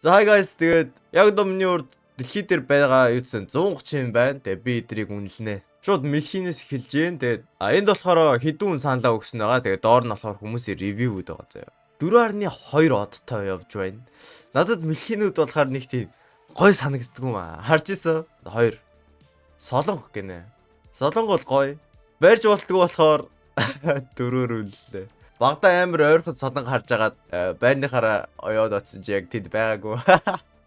За hi guys, тэгээд яг домны урд дэлхий дээр байгаа юусэн 130 юм байна. Тэгээд би эдрийг үнэлнэ. Шууд мэлхинээс эхэлж гин. Тэгээд энд болохоор хэдэн хүн саналаа өгсөн байгаа. Тэгээд доор нь болохоор хүмүүсийн ревюуд байгаа заяа. 4.2 одтой явж байна. Надад мэлхинүүд болохоор нэг тийм гой санагддаг юм аа. Харж ийсэн. 2. Солонго гинэ. Солонго бол гой. Барьж болтгоо болохоор 4-өр үлээ. Багада амар ойрхот солонго харж агаад байрныхаараа оёод оцсон чи яг тэд байгаагүй.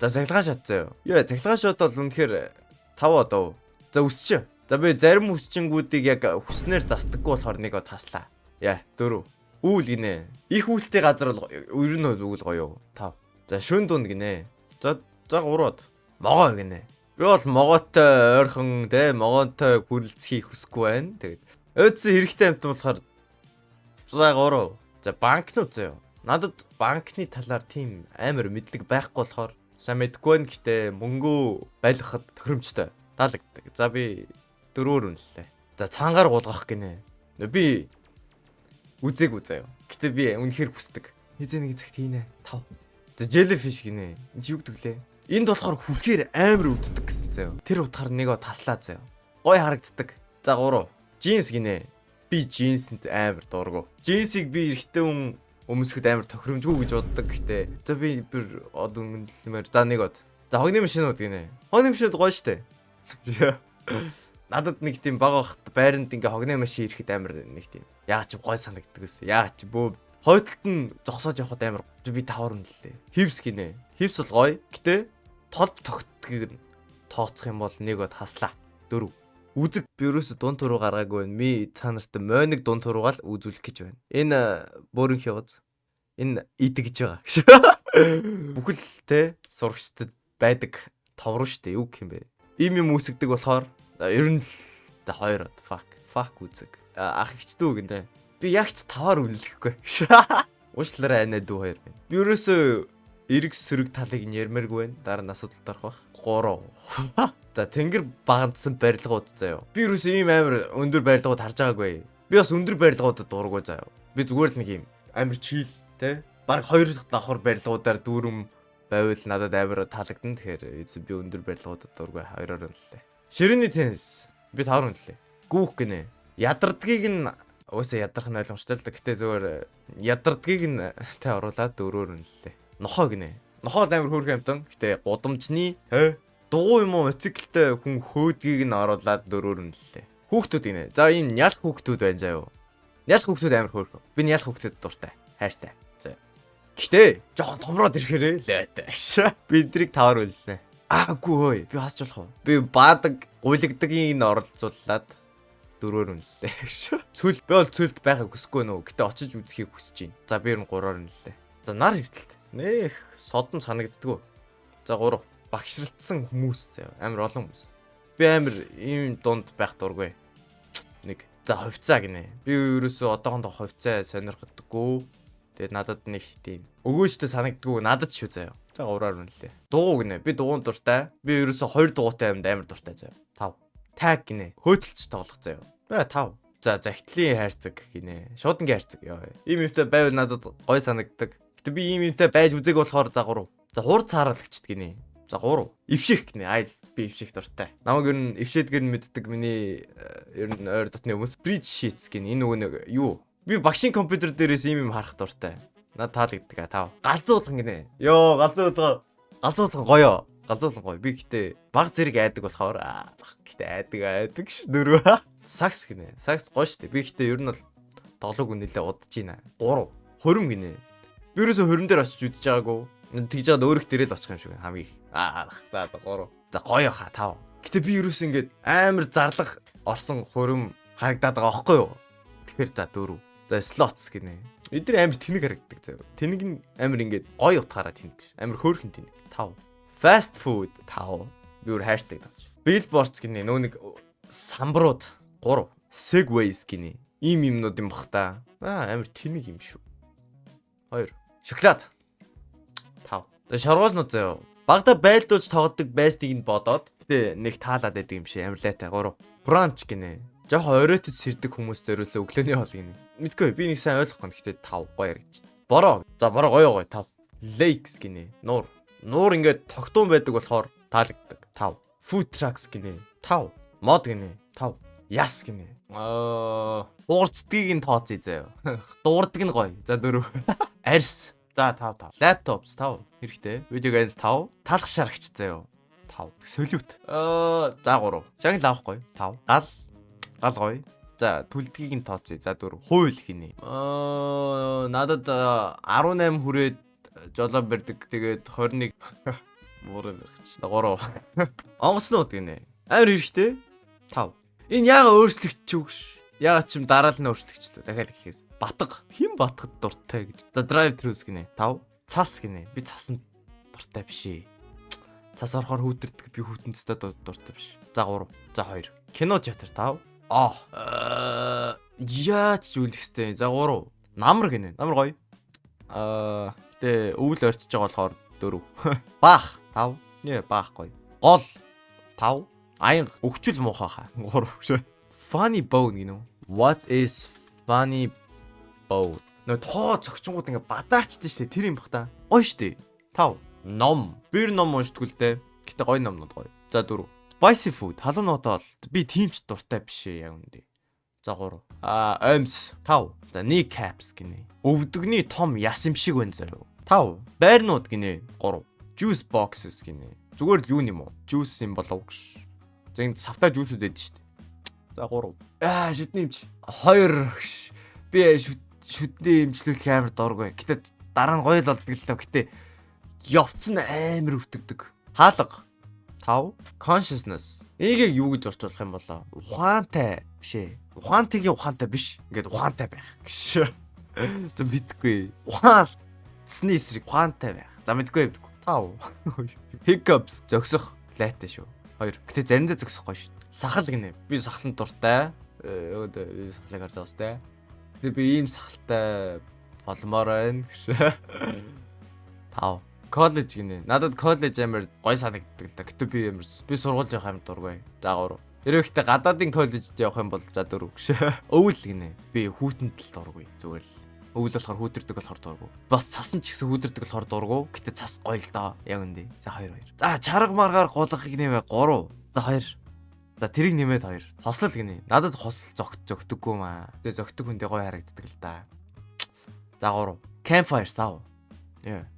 За цахилгаан шат заяа. Яа, цахилгаан шат бол үнэхээр 5 одоо. За үсч. За би зарим үсчингүүдийг яг хүснээр застдаггүй болохоор нэг од таслаа. Яа, 4. Үүл гинэ. Их үүлтэй газар бол ер нь үүл гоё. 5. За шүн дунд гинэ. За 3 од. Могоо гинэ. Би бол могоотой ойрхон те могоотой хүрлцхийг хүсэхгүй байна. Тэгээд өөдсөн хэрэгтэй амт болохоор за 3. За банкнууд заяа. Надад банкны талаар тийм амар мэдлэг байхгүй болохоор сайн мэдгүй байна. Гэтэ мөнгөө байлгахад тохиромжтой таалагддаг. За би 4-өр үнэллээ. За цангаар гулгах гинэ. Би үзээгүй заяа. Гэтэ би үнэхээр хүсдэг. Хизээ нэг цагт хийнэ. 5. За jellyfish гинэ. Энд юу гэдэг лээ? Энд болохоор хүрхээр амар өвддөг гэсэн заяа. Тэр утгаар нэг таслаа заяа. Гой харагддаг. За 3. Jeans гинэ. Би джинсэнд амар дургу. Джинсийг би эрэгтэй хүн өмсөхөд амар тохиромжгүй гэж боддог гэхдээ. За би бүр од өнгөлмөр. За нэг од. За хогны машинууд гинэ. Хогны машинууд гоё штэ. Надад нэг тийм бага хат байранд ингээ хогны машин ирэхэд амар нэг тийм. Яг ч гоё санагддаг гэсэн. Яг ч бөө хойдолт нь зогсоож явахад амар би тавар үнэллээ. Хивс гинэ. Хивс бол гоё. Гэтэ толб тогтдгийг нь тооцох юм бол нэг од хаслаа. 4. Үзэг би ерөөсө дуун туруу гаргаагүй байна. Ми та нарт мойныг дуун туруугаал үзүүлэх гэж байна. Энэ бөөрийн хявз. Энэ идэг гэж байгаа. Бүхэл те сурагчдад байдаг товроо штэ юу гэх юм бэ? Им үүсгдэг болохоор ер нь за 2 од fuck үзэг. Ах ихчдүү гэнэ. Би яг ч 5-аар үнэлэхгүй. Уучлаарай анаа дүү 2 байна. Би ерөөсө эрг сөрөг талыг нэрмэргүй байна. Дараа нь асуудалд орох бах. 3. За тэнгэр багандсан барилгууд заяа. Би юусэн ийм амар өндөр барилгууд харж байгаагүй. Би бас өндөр барилгуудад дурггүй заяа. Би зүгээр л нэг ийм амар чийл те. Бараг 2 давхар барилгуудаар дүүрэм байвал надад амар таалагдана. Тэгэхээр би өндөр барилгуудад дурггүй 2-оор үнэллээ. Ширээний теннис. Би 5 үнэллээ. Гүүх гинэ. Ядардгийг нь уусаа ядрах нь ойлгомжтой л да. Гэтэ зүгээр ядардгийг нь тэ оруулаад 4-оор үнэллээ. Нохоо гинэ. Нохоо амар хөөрхөн амтан. Гэтэ гудамжны дугуй юм уу моциклтэй хүн хөөдгийг нь оруулаад 4-оор үнэллээ. Хүүхдүүд гинэ. За энэ нял хүүхдүүд байна заяа. Нял хүүхдүүд амар хөөрхөн. Би нял хүүхдүүд дуртай. Хайртай. За. Гэтэ жоохон томроод ирэхээрээ лайтай. Бидрийг 5-аар үнэлсэн. Аагүй. Би хасч болох уу? Би баадаг, гуйлагдгийг нь оролцуулаад 4-оор үнэллээ. Цөл би бол цөлд байхыг хүсэхгүй нөө. Гэтэ очиж үзхийг хүсэж байна. За би ер нь 3-оор үнэллээ. За нар хэвтэлт. Нэх содон санагддгүү. За 3. Багшралтсан хүмүүс заяа. Амар олон хүмүүс. Би амар ийм дунд байх дургүй. 1. За хувьцаа гинэ. Би ерөөсөө одоохондоо хувьцаа сонирхдаггүй. Тэгээд надад нэг тийм өгөөжтэй санагддгүү. Надад шүү заяа. За 3-аар үнэлээ. Дугуй гинэ. Би дугуйн дуртай. Би ерөөсөө 2 дугуйтай амар дуртай заяа. 5. Таг гинэ. Хөөцөлч тоглох заяа. Бай 5. За захидлын хайрцаг гинэ. Шуудангийн хайрцаг. Йоо. Ийм юмтай байвал надад гой санагддаг. Гэтэ би ийм юмтай байж үзег болохоор за 3. За хурц хааралагчд гинэ. За 3. Ивших гинэ. Айл би ивших дуртай. Намайг ер нь ившээдгэр нь мэддэг миний ер нь ойр дотны хүмүүс bridge sheets гинэ. Энэ нөгөө нэг юу? Би багшийн компьютер дээрээс ийм юм харах дуртай. Надад таалагддаг 5. Галзуулган гинэ. Йоо, галзуулган гоё. Галзуулган гоё. Би гэтээ баг зэрэг айдаг болохоор гэтээ айдаг ш 4. Сакс гинэ. Сакс гоё штэ. Би гэтээ ер нь бол тоглоог үнэлээ удаж байна. 3. Хорим гинэ. Би ерөөсө хорим дээр очиж үдчихэж байгаагүй. Тэгж жаад өөрөх дээрээ л очих юм шиг хамгийн их. За 3. За гоё хаа 5. Гэтэ би ерөөсө ингээд амар зарлах орсон хорим харагдаад байгаа аахгүй юу? Тэгэхээр за 4. За slots гинэ. Эдгээр амар тэнэг харагддаг заяа. Тэнэг нь амар ингээд гоё утгаараа тэнэг. Амар хөөрхөн тэнэг. 5. Fast food 5. Би өөр хайртай гэж. Billboards гинэ. Нөө нэг самбарууд 3. Segways гинэ. Ийм юмнууд юм бах та. Амар тэнэг юм шүү. 2. Шоколад 5. За шоргоознууд заяа. Багада байлдуулж тоглодог байсныг нь бодоод гэтээ нэг таалаад байдаг юм шиг амар лайтай 3. Brunch гинэ. Жохо оройтож сэрдэг хүмүүс зориулсан өглөөний хоол гинэ. Мэдгүй би нэг сайн ойлгохгүй гэхдээ 5 гоё яригч. Бороо. За бороо гоё 5. Lakes гинэ. Нуур. Нуур ингээд тогтуун байдаг болохоор таалагддаг. 5. Food trucks гинэ. 5. Мод гинэ. 5. Яс гинэ. Уурцдгийг нь тооцъё заяа. Дуурдаг нь гоё. За 4. Арьс. За 5. Laptops 5. Хэрэгтэй. Видео геймс 5. Талах шарагч заяа. 5. Солиут. За 3. Шагнал авахгүй. 5. Гал гоё. За түлдгийг нь тооцъё. За 4. Хууль хийнэ. Надад 18 хүрээд жолоо барьдаг. Тэгээд 21 муурын барьчих. 3. Онгоцнууд гинэ. Амар хэрэгтэй. 5. Энэ яага өөрчлөгч чүгш. Яга чим дараа нь өөрчлөгчлөө. Дахиад хэлхээс. Батга. Хэн батгад дуртай гэж. За drive throughs гинэ. 5. Цас гинэ. Би цасанд дуртай биш ээ. Цас орохоор хүүтэрдэг. Би хүүтэнцтэй дуртай биш. За 3. За 2. Кино театр 5. Яаж зүйлэх хэвтэй. За 3. Намар гинэ. Намар гоё. Гэтэ өвөл орчиж байгаа болохоор 4. Баах 5. Нэ баах гоё. Гол 5. Аянга өгчл муухай хаа. 3. Funny bone гинэ. What is funny bone? Нөө тоо зөгчингууд ингээ бадаачдээ штэ тэр юм бах та. Гоё штэ. 5. Ном. Бэр ном уншдаг л дээ. Гэтэ гоё номнууд гоё. За 4. Spicy food. Халуун нотол. Би тиймч дуртай биш ээ яг үндэ. За 3. Омс 5. За kneecaps гинэ. Өвдөгний том яс юм шиг байна заяа. 5. Байрнууд гинэ. 3. Juice boxes гинэ. Зүгээр л юу юм уу? Juice юм болов гэж. За энэ савтай juice-үүд эд штэ. За 3. Шүдний эмч. 2. Би шүдний эмчлүүлэх амар дургүй. Гэтэ дараа нь гоё л болдог л тоо. Гэтэ явцсан амар өвтөгдөг. Хаалга 5. Consciousness. Энийг юу гэж орчуулах юм болоо? Ухаантай биш ээ. Ухаантайгийн ухаантай биш. Ингээд ухаантай байх гэж. За мэдгүй. Ухаансны эсрэг ухаантай байх. За мэдгүй. 5. Hiccups зөксөх лайтай шүү. 2. Гэтэ заримдаа зөксөхгүй шүү. Сахал гинэ. Би сахалт дуртай. Сахлыг харж байгаас тэ. Тэгээ би ийм сахалтай болмоор байна гэж. 5. Коллеж гинэ. Надад коллеж амар гой санагддаг л да. Гэтэ би сургууль явах амар дургүй. За 3. Ерөөхдөө гадаадын коллежид явах юм бол за 4 гэж. Өвөл гинэ. Би хүүтэнд л дургүй. Зүгээр л. Өвөл болохоор хүүтэрдэг болохоор дургүй. Бас цасан ч гэсэн хүүтэрдэг болохоор дургүй. Гэтэ цас гоё л доо. Яг үндэ. За 2. За чарга маргаар голохыг нэмээ 3. За 2. За тэрийг нэмээд 2. Хослол гинэ. Надад хосол зөгтөггүй маа. Тэгээ зөгтөг хүндээ гоё харагддаг л да. За 3. Campfire 5. Яа.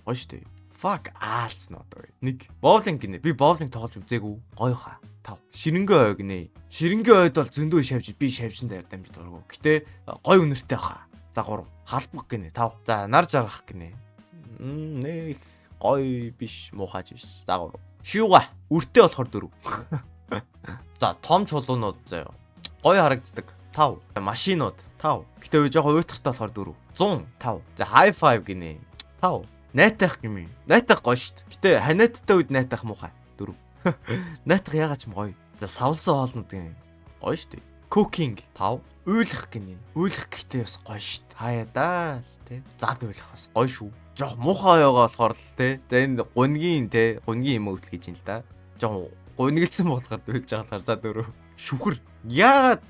Гоё штэ. Fuck аалц нотоо. 1. Bowling гинэ. Би bowling тоглож үзээгүй. Гоё хаа. 5. Ширэнгээ ой гинэ. Ширэнгээ ойд бол зөндөө шавж би шавжин дээр дамж дургу. Гэтэ гоё үнэртэй хаа. За 3. Халбах гинэ. 5. За нар жаргах гинэ. Нэг гоё биш муухайч биш. За 3. Шивга. Үртэй болохоор 4. За том чулуунууд заяа. Гоё харагддаг. 5. Машинууд 5. Гэтэ жоохон уйтгартай болохоор 4. 100. 5. За high five гинэ. 5. Найтах гэмээ. Найтах гоё штт. Гэтэ ханиадтай үед найтах муухай. 4. Найтах ягаад ч юм гоё. За савлсан хоолнууд гэнэ. Гоё штт. Cooking 5. Уйлах гэнэ. Уйлах гэхдээ бас гоё штт. Хаяа даа л те. Зад уйлах бас гоё шүү. Жох муухай байгаа болохоор л те. За энэ гунгийн юм өвдөл гэж юм л да. Жох гунигдсан болохоор уйлж байгаа за 4. Шүхэр. Ягаад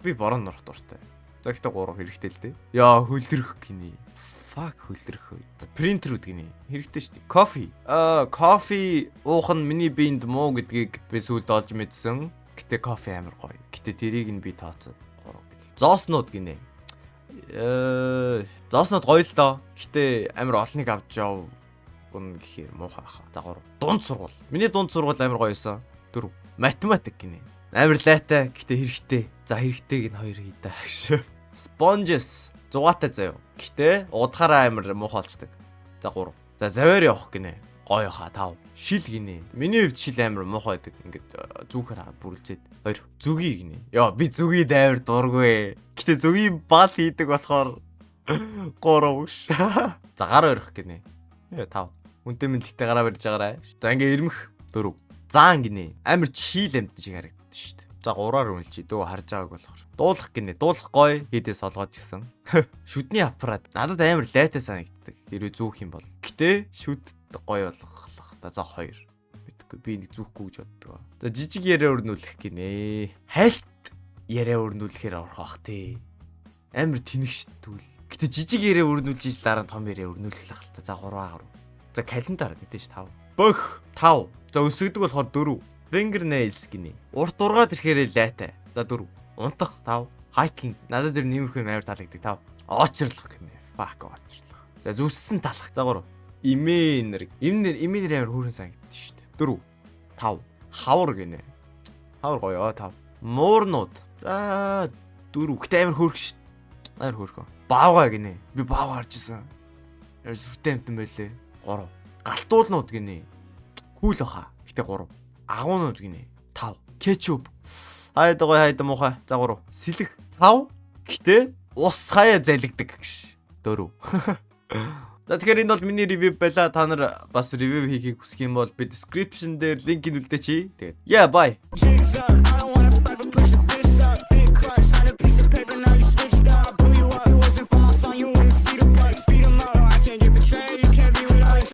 би бороонд норох дуртай. За гэхдээ 3 хэрэгтэй л те. Яа хөлдрөх гинэ. Fuck хөлдрөх. За принтерүүд гинэ. Хэрэгтэй шүү дээ. Кофе уух нь миний биед муу гэдгийг би сүүлд олж мэдсэн. Гэтэ кофе амар гоё. Гэтэ тэрийг нь би тооцоод 3 гэл. Зооснууд гинэ. Зооснууд гоё л доо. Гэтэ амар олныг авч яв. Гүн гэхээр муухай хаа. За 3. Дунд сургууль. Миний дунд сургууль амар гоёсэн. 4. Математик гинэ. Амар лайтай. Гэтэ хэрэгтэй. За хэрэгтэйг нь 2 хийдэ. Sponges. Зугаатай заяа. Гэтэ удахаараа амар муухай болцдог. За 3. За заваар явах гинэ. Гоё хаа 5. Шил гинэ. Миний хувьд шил амар муухай байдаг. Ингээд зүгхээр бүрэлцээд 2. Зүгий гинэ. Яа би зүгий амар дургүй. Гэтэ зүгий бал хийдэг болохоор 3 ш. За гар өрөх гинэ. 5. Үнтэй мэдлэгтэй гараа барьж байгаарай. За ингээ ирмэх 4. Заан гинэ. Амар чийл амт шиг харагддаг шүү дээ. За 3-аар үнэлчий дөө харж байгааг болохоор. Дуулах гинэ. Дуулах гоё хийдээ солгож гисэн. Шүдний аппарат надад амар лайтай санагддаг. Хэрвээ зүүх юм бол. Гэтэ шүд гоё болгох та. За 2. Мэдгүй би нэг зүүхгүй гэж боддог. За жижиг яриа өрнүүлэх гинэ. Хайлт яриа өрнүүлэхээр орох бах тий. Амар тэнэг шиттүүл. Гэтэ жижиг яриа өрнүүлж иж дараа нь том яриа өрнүүлэх л та. За 3-аар. За календар гэдэг чинь 5. Бөх 5. За өсгдөг болохоор 4. Fingernails гинэ. Урт ургаад ирэхээр лайтай. За 4. Унтах 5. Hiking. Надад тэр нэмэрхүү амар таалагддаг 5. Очрлох гинэ. Fuck очрлох. За зүссэн талах. За 3. Имэнэр. Имэнэр амар хөөрхөн санагдчих шүү дээ. 4. 5. Хавар гинэ. Хавар гоё 5. Муурнууд. За 4. Гэтэ амар хөөрх шүү. Амар хөөрхөн. Баавга гинэ. Би баав харж исэн. Яа сүртэй амтан байлээ. 3. Галтуулнууд гинэ. Кул баха. Гэтэ 3. Агуунууд гинэ. 5. Кетчуп. Хайда гоё хайда муухай. За 3. Сэлэх 5. Гэтэ ус хаяа залгидаг гэж. 4. За тэгэхээр энэ бол миний ревю байла. Та нар бас ревю хийхийг хүсэх юм бол би description дээр линкийг үлдээчи. Тэгээд yeah bye.